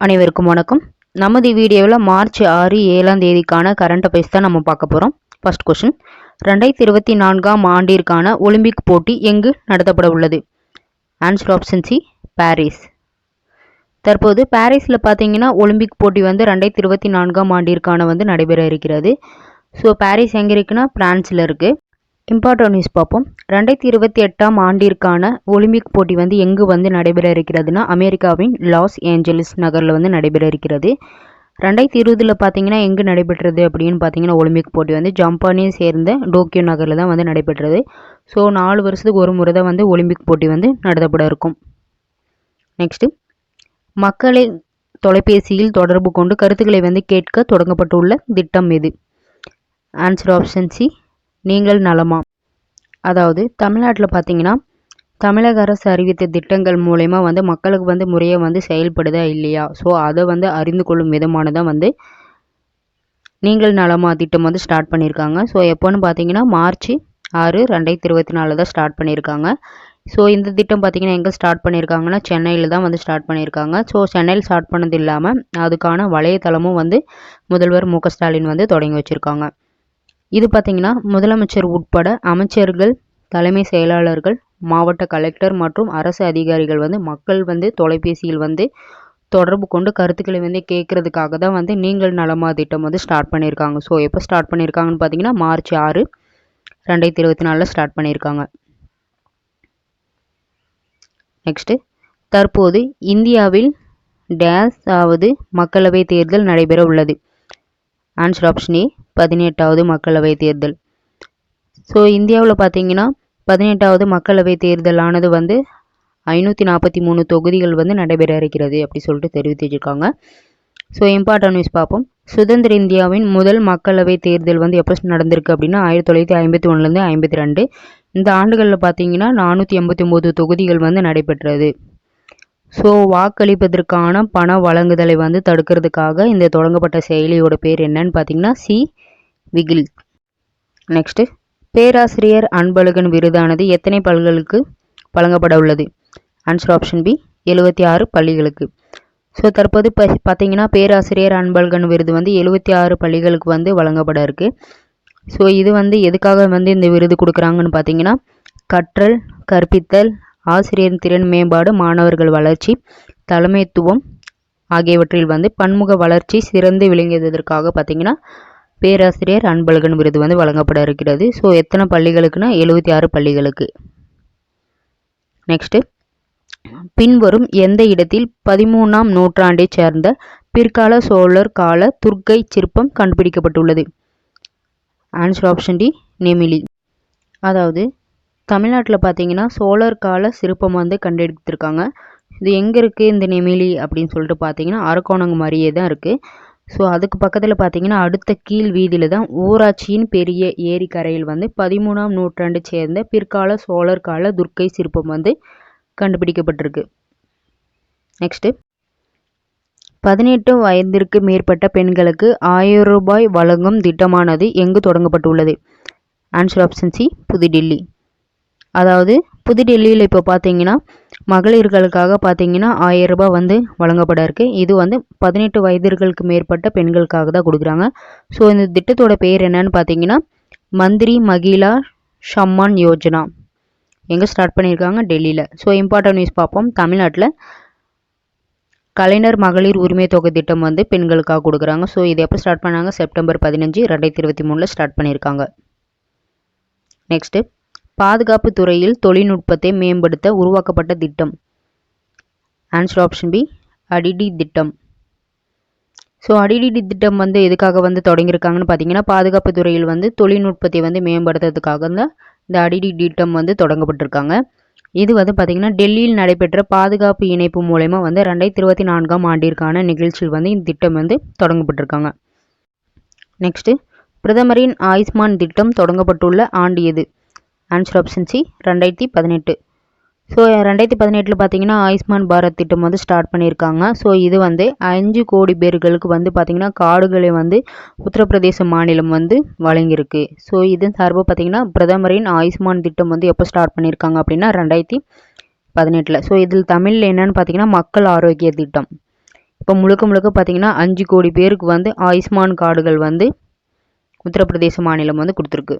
அனைவருக்கும் வணக்கம். நமது வீடியோவில் மார்ச் 6 7ஆம் தேதிக்கான கரண்ட் அஃபேர்ஸ் தான் நம்ம பார்க்க போகிறோம். ஃபர்ஸ்ட் கொஸ்டின், 2024ஆம் ஆண்டிற்கான ஒலிம்பிக் போட்டி எங்கு நடத்தப்பட உள்ளது? Answer option C, Paris. தற்போது பாரிஸில் பார்த்தீங்கன்னா ஒலிம்பிக் போட்டி வந்து 2024ஆம் ஆண்டிற்கான வந்து நடைபெற இருக்கிறது. ஸோ பாரிஸ் எங்கே இருக்குன்னா பிரான்ஸில் இருக்குது. இம்பார்ட்டன்ட் நியூஸ் பார்ப்போம். 2028ஆம் ஆண்டிற்கான ஒலிம்பிக் போட்டி வந்து எங்கு வந்து நடைபெற இருக்கிறதுனா அமெரிக்காவின் லாஸ் ஏஞ்சலிஸ் நகரில் வந்து நடைபெற இருக்கிறது. 2020 பார்த்தீங்கன்னா எங்கு நடைபெற்றது அப்படின்னு பார்த்தீங்கன்னா ஒலிம்பிக் போட்டி வந்து ஜப்பானை சேர்ந்த டோக்கியோ நகரில் தான் வந்து நடைபெற்றது. ஸோ 4 வருஷத்துக்கு ஒரு முறை தான் வந்து ஒலிம்பிக் போட்டி வந்து நடத்தப்பட இருக்கும். நெக்ஸ்ட்டு, மக்களை தொலைபேசியில் தொடர்பு கொண்டு கருத்துக்களை வந்து கேட்க தொடங்கப்பட்டுள்ள திட்டம் எது? ஆன்சர் ஆப்ஷன் சி, நீங்கள் நலமா. அதாவது தமிழ்நாட்டில் பார்த்தீங்கன்னா தமிழக அரசு அறிவித்த திட்டங்கள் மூலயமா வந்து மக்களுக்கு வந்து முறையை வந்து செயல்படுதா இல்லையா, ஸோ அதை வந்து அறிந்து கொள்ளும் விதமானதான் வந்து நீங்கள் நலமா திட்டம் வந்து ஸ்டார்ட் பண்ணியிருக்காங்க. ஸோ எப்போன்னு பார்த்தீங்கன்னா மார்ச் 6 2024 தான் ஸ்டார்ட் பண்ணியிருக்காங்க. ஸோ இந்த திட்டம் பார்த்தீங்கன்னா எங்கே ஸ்டார்ட் பண்ணியிருக்காங்கன்னா சென்னையில் தான் வந்து ஸ்டார்ட் பண்ணியிருக்காங்க. ஸோ சென்னையில் ஸ்டார்ட் பண்ணது இல்லாமல் அதுக்கான வலைத்தளமும் வந்து முதல்வர் மு க ஸ்டாலின் வந்து தொடங்கி வச்சுருக்காங்க. இது பார்த்தீங்கன்னா முதலமைச்சர் உட்பட அமைச்சர்கள், தலைமை செயலாளர்கள், மாவட்ட கலெக்டர் மற்றும் அரசு அதிகாரிகள் வந்து மக்கள் வந்து தொலைபேசியில் வந்து தொடர்பு கொண்டு கருத்துக்களை வந்து கேட்கறதுக்காக தான் வந்து நீங்கள் நலமா திட்டம் வந்து ஸ்டார்ட் பண்ணியிருக்காங்க. ஸோ எப்போ ஸ்டார்ட் பண்ணியிருக்காங்கன்னு பார்த்தீங்கன்னா மார்ச் 6 2024 ஸ்டார்ட் பண்ணியிருக்காங்க. நெக்ஸ்ட்டு, தற்போது இந்தியாவில் டேஸாவது மக்களவை தேர்தல் நடைபெற உள்ளது? ஆன்சர் ஆப்ஷன் ஏ, 18வது மக்களவை தேர்தல். ஸோ இந்தியாவில் பார்த்தீங்கன்னா 18வது மக்களவை தேர்தலானது வந்து 543 தொகுதிகள் வந்து நடைபெற இருக்கிறது அப்படி சொல்லிட்டு தெரிவித்து வச்சுருக்காங்க. ஸோ இம்பார்ட்டன்ட் நியூஸ் பார்ப்போம். சுதந்திர இந்தியாவின் முதல் மக்களவை தேர்தல் வந்து எப்போ நடந்திருக்கு அப்படின்னா 1951லேருந்து 52. இந்த ஆண்டுகளில் பார்த்தீங்கன்னா 489 தொகுதிகள் வந்து நடைபெற்றது. ஸோ வாக்களிப்பதற்கான பண வழங்குதலை வந்து தடுக்கிறதுக்காக இந்த தொடங்கப்பட்ட செயலியோட பேர் என்னன்னு பார்த்தீங்கன்னா சி விகில். நெக்ஸ்ட்டு, பேராசிரியர் அன்பழகன் விருதானது எத்தனை பள்ளிகளுக்கு வழங்கப்பட உள்ளது? ஆன்சர் ஆப்ஷன் பி, 76 பள்ளிகளுக்கு. ஸோ தற்போது பார்த்தீங்கன்னா பேராசிரியர் அன்பழகன் விருது வந்து 76 பள்ளிகளுக்கு வந்து வழங்கப்பட இருக்கு. ஸோ இது வந்து எதுக்காக வந்து இந்த விருது கொடுக்குறாங்கன்னு பார்த்தீங்கன்னா கற்றல், கற்பித்தல், ஆசிரியர் திறன் மேம்பாடு, மாணவர்கள் வளர்ச்சி, தலைமைத்துவம் ஆகியவற்றில் வந்து பன்முக வளர்ச்சி சிறந்து விளங்கியதற்காக பார்த்தீங்கன்னா பேராசிரியர் அன்பழகன் விருது வந்து வழங்கப்பட இருக்கிறது. ஸோ எத்தனை பள்ளிகளுக்குன்னா 76 பள்ளிகளுக்கு. நெக்ஸ்ட்டு, பின்வரும் எந்த இடத்தில் 13ஆம் நூற்றாண்டைச் சேர்ந்த பிற்கால சோழர் கால துர்க்கை சிற்பம் கண்டுபிடிக்கப்பட்டுள்ளது? Answer option D, Nemili. அதாவது தமிழ்நாட்டில் பார்த்தீங்கன்னா சோழர் கால சிற்பம் வந்து கண்டெடுத்திருக்காங்க. இது எங்கே இருக்குது இந்த நெமிலி அப்படின்னு சொல்லிட்டு பார்த்தீங்கன்னா அரக்கோணம் மாதிரியே தான் இருக்குது. ஸோ அதுக்கு பக்கத்தில் பார்த்தீங்கன்னா அடுத்த கீழ் வீதியில் தான் ஊராட்சியின் பெரிய ஏரிக்கரையில் வந்து 13ஆம் நூற்றாண்டை சேர்ந்த பிற்கால சோழர் கால துர்க்கை சிற்பம் வந்து கண்டுபிடிக்கப்பட்டிருக்கு. நெக்ஸ்ட்டு, 18 வயதிற்கு மேற்பட்ட பெண்களுக்கு 1000 ரூபாய் வழங்கும் திட்டமானது எங்கு தொடங்கப்பட்டுள்ளது? ஆன்சர் ஆப்ஷன் சி, புதுடில்லி. அதாவது புதுடெல்லியில் இப்போ பார்த்தீங்கன்னா மகளிர்களுக்காக பார்த்தீங்கன்னா 1000 ரூபாய் வந்து வழங்கப்பட இருக்கு. இது வந்து 18 வயதிற்கு மேற்பட்ட பெண்களுக்காக தான் கொடுக்குறாங்க. ஸோ இந்த திட்டத்தோட பேர் என்னன்னு பார்த்தீங்கன்னா மந்திரி மகிழா சம்மான் யோஜனா. எங்கே ஸ்டார்ட் பண்ணியிருக்காங்க? டெல்லியில். ஸோ இம்பார்ட்டன்ட் நியூஸ் பார்ப்போம். தமிழ்நாட்டில் கலைஞர் மகளிர் உரிமை தொகை திட்டம் வந்து பெண்களுக்காக கொடுக்குறாங்க. ஸோ இது எப்போ ஸ்டார்ட் பண்ணாங்க? செப்டம்பர் 15 2023 ஸ்டார்ட் பண்ணியிருக்காங்க. நெக்ஸ்ட்டு, பாதுகாப்பு துறையில் தொழில்நுட்பத்தை மேம்படுத்த உருவாக்கப்பட்ட திட்டம்? ஆன்சர் ஆப்ஷன் பி, அடிடி திட்டம். ஸோ அடிடி திட்டம் வந்து எதுக்காக வந்து தொடங்கியிருக்காங்கன்னு பார்த்தீங்கன்னா பாதுகாப்பு துறையில் வந்து தொழில்நுட்பத்தை வந்து மேம்படுத்துறதுக்காக தான் இந்த அடிடி திட்டம் வந்து தொடங்கப்பட்டிருக்காங்க. இது வந்து பார்த்தீங்கன்னா டெல்லியில் நடைபெற்ற பாதுகாப்பு இணைப்பு மூலயமா வந்து 2024ஆம் ஆண்டிற்கான நிகழ்ச்சியில் வந்து இந்த திட்டம் வந்து தொடங்கப்பட்டிருக்காங்க. நெக்ஸ்ட்டு, பிரதமரின் ஆயுஷ்மான் திட்டம் தொடங்கப்பட்டுள்ள ஆண்டு எது? Answer option C, 2018. ஸோ 2018 பார்த்தீங்கன்னா ஆயுஷ்மான் பாரத் திட்டம் வந்து ஸ்டார்ட் பண்ணியிருக்காங்க. ஸோ இது வந்து 5 கோடி பேர்களுக்கு வந்து பார்த்தீங்கன்னா கார்டுகளை வந்து உத்தரப்பிரதேச மாநிலம் வந்து வழங்கியிருக்கு. ஸோ இது சார்பாக பார்த்தீங்கன்னா பிரதமரின் ஆயுஷ்மான் திட்டம் வந்து எப்போ ஸ்டார்ட் பண்ணியிருக்காங்க அப்படின்னா 2018. ஸோ இதில் தமிழில் என்னன்னு பார்த்தீங்கன்னா மக்கள் ஆரோக்கிய திட்டம். இப்போ முழுக்க முழுக்க பார்த்தீங்கன்னா 5 கோடி பேருக்கு வந்து ஆயுஷ்மான் கார்டுகள் வந்து உத்தரப்பிரதேச மாநிலம் வந்து கொடுத்துருக்கு.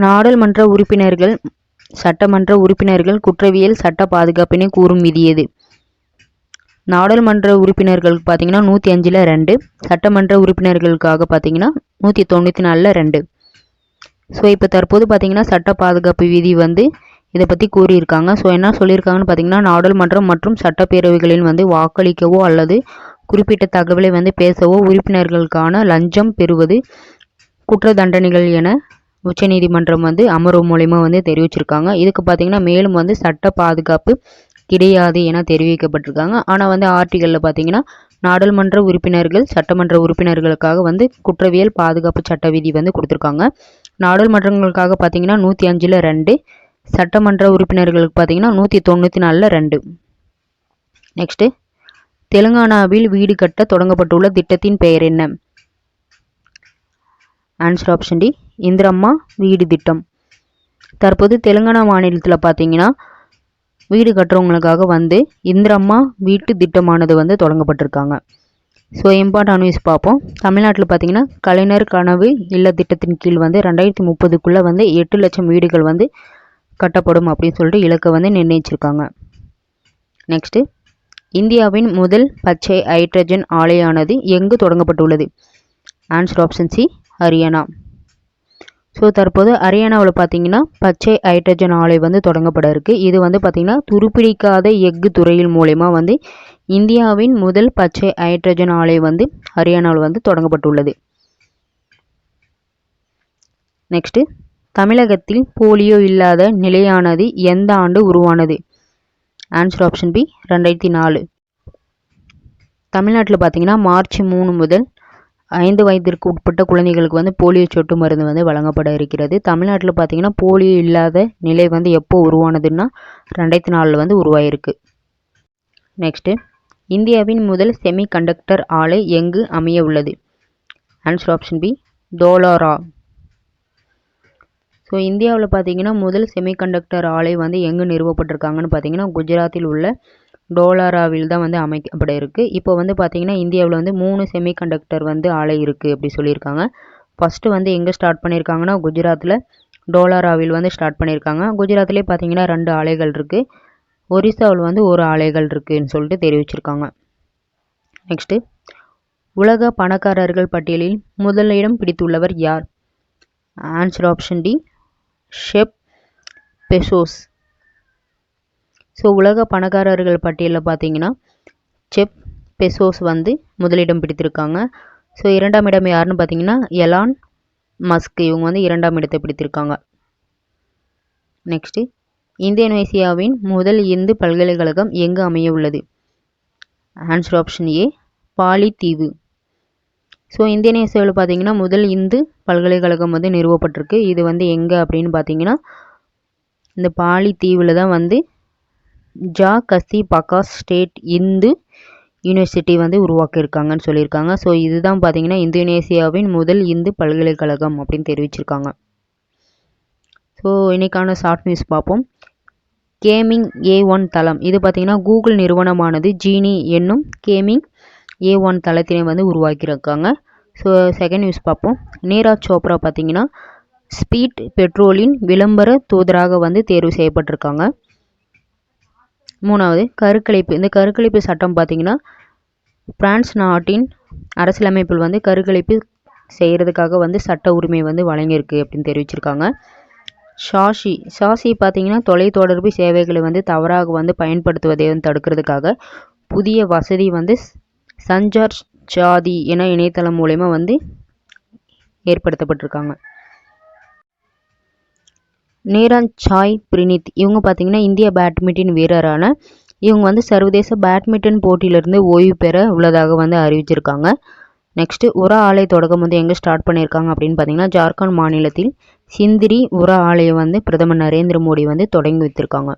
நாடாளுமன்ற உறுப்பினர்கள் சட்டமன்ற உறுப்பினர்கள் குற்றவியல் சட்ட பாதுகாப்பினை கூறும் விதி எது? நாடாளுமன்ற உறுப்பினர்களுக்கு பார்த்தீங்கன்னா 105ல் 2, சட்டமன்ற உறுப்பினர்களுக்காக பார்த்தீங்கன்னா 194ல் 2. ஸோ இப்போ தற்போது பார்த்தீங்கன்னா சட்ட பாதுகாப்பு விதி வந்து இதை பற்றி கூறியிருக்காங்க. ஸோ என்ன சொல்லியிருக்காங்கன்னு பார்த்தீங்கன்னா, நாடாளுமன்றம் மற்றும் சட்டப்பேரவைகளில் வந்து வாக்களிக்கவோ அல்லது குறிப்பிட்ட தகவலை வந்து பேசவோ உறுப்பினர்களுக்கான லஞ்சம் பெறுவது குற்ற தண்டனைகள் என உச்சநீதிமன்றம் வந்து அமர்வு மூலயமா வந்து தெரிவிச்சிருக்காங்க. இதுக்கு பார்த்தீங்கன்னா மேலும் வந்து சட்ட பாதுகாப்பு கிடையாது என தெரிவிக்கப்பட்டிருக்காங்க. ஆனால் வந்து ஆர்டிகளில் பார்த்தீங்கன்னா நாடாளுமன்ற உறுப்பினர்கள் சட்டமன்ற உறுப்பினர்களுக்காக வந்து குற்றவியல் பாதுகாப்பு சட்ட விதி வந்து கொடுத்துருக்காங்க. நாடாளுமன்றங்களுக்காக பார்த்தீங்கன்னா 105ல் 2, சட்டமன்ற உறுப்பினர்களுக்கு பார்த்தீங்கன்னா 194ல் 2. நெக்ஸ்ட்டு, தெலுங்கானாவில் வீடு கட்ட தொடங்கப்பட்டுள்ள திட்டத்தின் பெயர் என்ன? ஆன்சர் ஆப்ஷன் டி, இந்திரம்மா வீடு திட்டம். தற்போது தெலுங்கானா மாநிலத்தில் பார்த்தீங்கன்னா வீடு கட்டுறவங்களுக்காக வந்து இந்திரம்மா வீட்டு திட்டமானது வந்து தொடங்கப்பட்டிருக்காங்க. ஸோ இம்பார்ட்டன்ட் நியூஸ் பார்ப்போம். தமிழ்நாட்டில் பார்த்தீங்கன்னா கலைஞர் கனவு இல்ல திட்டத்தின் கீழ் வந்து 2030க்குள்ளே வந்து 8 லட்சம் வீடுகள் வந்து கட்டப்படும் அப்படின்னு சொல்லிட்டு இலக்கை வந்து நிர்ணயிச்சிருக்காங்க. நெக்ஸ்ட்டு, இந்தியாவின் முதல் பச்சை ஹைட்ரஜன் ஆலையானது எங்கு தொடங்கப்பட்டுள்ளது? Answer option C, Haryana. So தற்போது ஹரியானாவில் பார்த்தீங்கன்னா பச்சை ஹைட்ரஜன் ஆலை வந்து தொடங்கப்பட இருக்குது. இது வந்து பார்த்திங்கன்னா துருப்பிடிக்காத எஃகு துறையில் மூலயமா வந்து இந்தியாவின் முதல் பச்சை ஹைட்ரஜன் ஆலை வந்து ஹரியானாவில் வந்து தொடங்கப்பட்டுள்ளது. நெக்ஸ்ட்டு, தமிழகத்தில் போலியோ இல்லாத நிலையானது எந்த ஆண்டு உருவானது? Answer option B, 2004. தமிழ்நாட்டில் பார்த்தீங்கன்னா மார்ச் 3 முதல் 5 வயதிற்கு உட்பட்ட குழந்தைகளுக்கு வந்து போலியோ சொட்டு மருந்து வந்து வழங்கப்பட இருக்கிறது. தமிழ்நாட்டில் பார்த்தீங்கன்னா போலியோ இல்லாத நிலை வந்து எப்போ உருவானதுன்னா 2004 வந்து உருவாயிருக்கு. நெக்ஸ்ட்டு, இந்தியாவின் முதல் செமி கண்டக்டர் ஆலை எங்கு அமைய உள்ளது? Answer option B, Dholera. So இந்தியாவில் பார்த்தீங்கன்னா முதல் செமிகண்டக்டர் ஆலை வந்து எங்கே நிறுவப்பட்டிருக்காங்கன்னு பார்த்தீங்கன்னா குஜராத்தில் உள்ள டோலாராவில் தான் வந்து அமைக்கப்பட இருக்குது. இப்போ வந்து பார்த்தீங்கன்னா இந்தியாவில் வந்து 3 செமிகண்டக்டர் வந்து ஆலை இருக்குது அப்படி சொல்லியிருக்காங்க. ஃபஸ்ட்டு வந்து எங்கே ஸ்டார்ட் பண்ணியிருக்காங்கன்னா குஜராத்தில் டோலாராவில் வந்து ஸ்டார்ட் பண்ணியிருக்காங்க. குஜராத்லேயே பார்த்தீங்கன்னா 2 ஆலைகள் இருக்குது. ஒரிசாவில் வந்து 1 ஆலைகள் இருக்குதுன்னு சொல்லிட்டு தெரிவிச்சிருக்காங்க. நெக்ஸ்ட்டு, உலக பணக்காரர்கள் பட்டியலில் முதலிடம் பிடித்துள்ளவர் யார்? Answer option D, Jeff Bezos. So உலக பணக்காரர்கள் பட்டியலில் பார்த்தீங்கன்னா செப் பெசோஸ் வந்து முதலிடம் பிடித்திருக்காங்க. ஸோ 2ஆம் இடம் யாருன்னு பார்த்தீங்கன்னா எலான் மஸ்க், இவங்க வந்து 2ஆம் இடத்தை பிடித்திருக்காங்க. நெக்ஸ்ட்டு, இந்தோனேசியாவின் முதல் இந்து பல்கலைக்கழகம் எங்கு அமைய உள்ளது? ஆன்சர் ஆப்ஷன் ஏ, பாலி தீவு. ஸோ இந்தோனேசியாவில் பார்த்தீங்கன்னா முதல் இந்து பல்கலைக்கழகம் வந்து நிறுவப்பட்டிருக்கு. இது வந்து எங்கே அப்படின்னு பார்த்தீங்கன்னா இந்த பாலி தீவில் தான் வந்து ஜா கசி பகாஸ் ஸ்டேட் இந்து யூனிவர்சிட்டி வந்து உருவாக்கியிருக்காங்கன்னு சொல்லியிருக்காங்க. ஸோ இதுதான் பார்த்தீங்கன்னா இந்தோனேசியாவின் முதல் இந்து பல்கலைக்கழகம் அப்படின்னு தெரிவிச்சிருக்காங்க. ஸோ இன்றைக்கான ஷார்ட் நியூஸ் பார்ப்போம். கேமிங் A1 தளம், இது பார்த்தீங்கன்னா கூகுள் நிறுவனமானது ஜீனி என்னும் கேமிங் A1 தளத்தினை வந்து உருவாக்கியிருக்காங்க. ஸோ செகண்ட் நியூஸ் பார்ப்போம். நீரஜ் சோப்ரா பார்த்தீங்கன்னா ஸ்பீட் பெட்ரோலின் விளம்பர தூதராக வந்து தேர்வு செய்யப்பட்டிருக்காங்க. 3வது, கருக்கலைப்பு. இந்த கருக்கலைப்பு சட்டம் பார்த்தீங்கன்னா பிரான்ஸ் நாட்டின் அரசியலமைப்பில் வந்து கருக்கலைப்பு செய்கிறதுக்காக வந்து சட்ட உரிமை வந்து வழங்கியிருக்கு அப்படின்னு தெரிவிச்சிருக்காங்க. ஷாஷி பார்த்தீங்கன்னா தொலைத்தொடர்பு சேவைகளை வந்து தவறாக வந்து பயன்படுத்துவதை வந்து தடுக்கிறதுக்காக புதிய வசதி வந்து சஞ்சார் சாதி என இணையதளம் மூலமா வந்து ஏற்படுத்தப்பட்டிருக்காங்க. நீரஜ் சாய் பிரினித், இவங்க பார்த்தீங்கன்னா இந்திய பேட்மிண்டன் வீரரான இவங்க வந்து சர்வதேச பேட்மிண்டன் போட்டியிலிருந்து ஓய்வு பெற உள்ளதாக வந்து அறிவிச்சிருக்காங்க. நெக்ஸ்ட்டு, உர ஆலை தொடக்கம் வந்து எங்கே ஸ்டார்ட் பண்ணியிருக்காங்க அப்படின்னு பார்த்தீங்கன்னா ஜார்க்கண்ட் மாநிலத்தில் சிந்திரி உர ஆலையை வந்து பிரதமர் நரேந்திர மோடி வந்து தொடங்கி வைத்திருக்காங்க.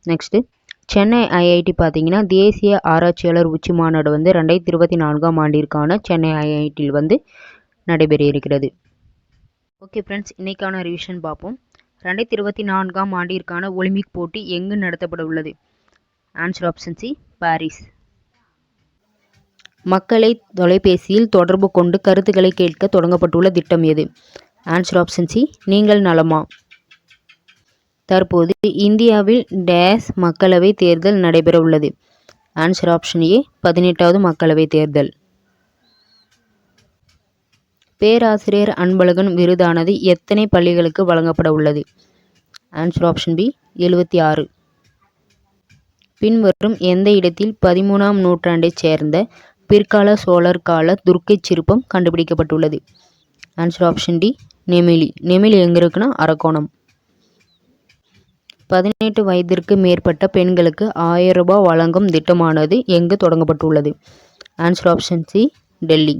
நெக்ஸ்ட்டு, சென்னை ஐஐடி பார்த்தீங்கன்னா தேசிய ஆராய்ச்சியாளர் உச்சி மாநாடு வந்து 2024ஆம் ஆண்டிற்கான சென்னை ஐஐடியில் வந்து நடைபெற இருக்கிறது. ஓகே ஃப்ரெண்ட்ஸ், இன்றைக்கான ரிவிஷன் பார்ப்போம். 2024ஆம் ஆண்டிற்கான ஒலிம்பிக் போட்டி எங்கு நடத்தப்பட உள்ளது? Answer option C Paris. மக்களை தொலைபேசியில் தொடர்பு கொண்டு கருத்துக்களை கேட்க தொடங்கப்பட்டுள்ள திட்டம் எது? ஆன்சர் ஆப்ஷன் சி நீங்கள் நலமா. தற்போது இந்தியாவில் டேஸ் மக்களவை தேர்தல் நடைபெற உள்ளது. ஆன்சர் ஆப்ஷன் ஏ 18வது மக்களவை தேர்தல். பேராசிரியர் அன்பழகன் விருதானது எத்தனை பள்ளிகளுக்கு வழங்கப்பட உள்ளது? Answer option B 76. பின்வரும் எந்த இடத்தில் 13ஆம் நூற்றாண்டைச் சேர்ந்த பிற்கால சோழர் கால துர்க்கை சிற்பம் கண்டுபிடிக்கப்பட்டுள்ளது? Answer option D Nemili. Nemili எங்கே இருக்குன்னா அரக்கோணம். 18 வயதிற்கு மேற்பட்ட பெண்களுக்கு 1000 ரூபாய் வழங்கும் திட்டமானது எங்கு தொடங்கப்பட்டுள்ளது? Answer option C Delhi.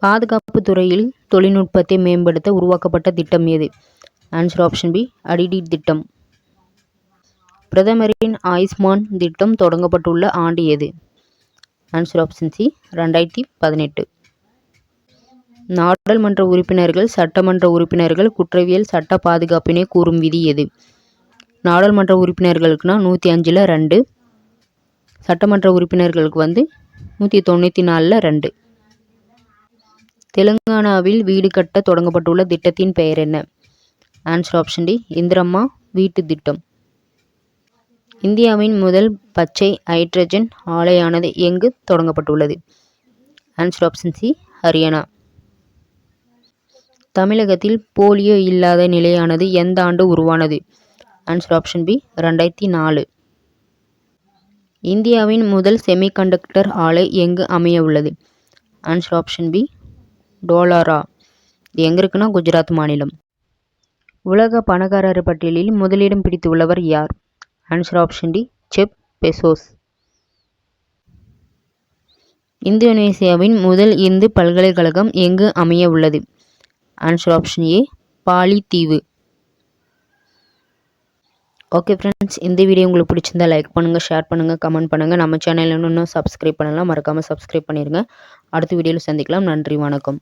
பாதுகாப்பு துறையில் தொழில்நுட்பத்தை மேம்படுத்த உருவாக்கப்பட்ட திட்டம் எது? ஆன்சர் ஆப்ஷன் பி அடிடி திட்டம். பிரதமரின் ஆயுஷ்மான் திட்டம் தொடங்கப்பட்டுள்ள ஆண்டு எது? Answer option C 2018. நாடாளுமன்ற உறுப்பினர்கள் சட்டமன்ற உறுப்பினர்கள் குற்றவியல் சட்ட பாதுகாப்பினை கூறும் விதி எது? நாடாளுமன்ற உறுப்பினர்களுக்குனா 105ல் 2, சட்டமன்ற உறுப்பினர்களுக்கு 194ல் 2. தெலுங்கானாவில் வீடு கட்ட தொடங்கப்பட்டுள்ள திட்டத்தின் பெயர் என்ன? ஆன்சர் ஆப்ஷன் டி இந்திரம்மா வீட்டு திட்டம். இந்தியாவின் முதல் பச்சை ஹைட்ரஜன் ஆலையானது எங்கு தொடங்கப்பட்டுள்ளது? Answer option C Haryana. தமிழகத்தில் போலியோ இல்லாத நிலையானது எந்த ஆண்டு உருவானது? Answer option B 2004. இந்தியாவின் முதல் செமிகண்டக்டர் ஆலை எங்கு அமைய உள்ளது? Answer option B Dholera. இது எங்கே இருக்குன்னா குஜராத் மாநிலம். உலக பணக்காரர் பட்டியலில் முதலிடம் பிடித்துள்ளவர் யார்? Answer option D Jeff Bezos. இந்தோனேசியாவின் முதல் இந்து பல்கலைக்கழகம் எங்கு அமைய உள்ளது? ஆன்சர் ஆப்ஷன் ஏ பாலி தீவு. ஓகே ஃப்ரெண்ட்ஸ், இந்த வீடியோ உங்களுக்கு பிடிச்சிருந்தா லைக் பண்ணுங்கள், ஷேர் பண்ணுங்கள், கமெண்ட் பண்ணுங்கள். நம்ம சேனலில் இன்னும் சப்ஸ்கிரைப் பண்ணலாம், மறக்காமல் சப்ஸ்கிரைப் பண்ணிடுங்க. அடுத்த வீடியோவில் சந்திக்கலாம். நன்றி, வணக்கம்.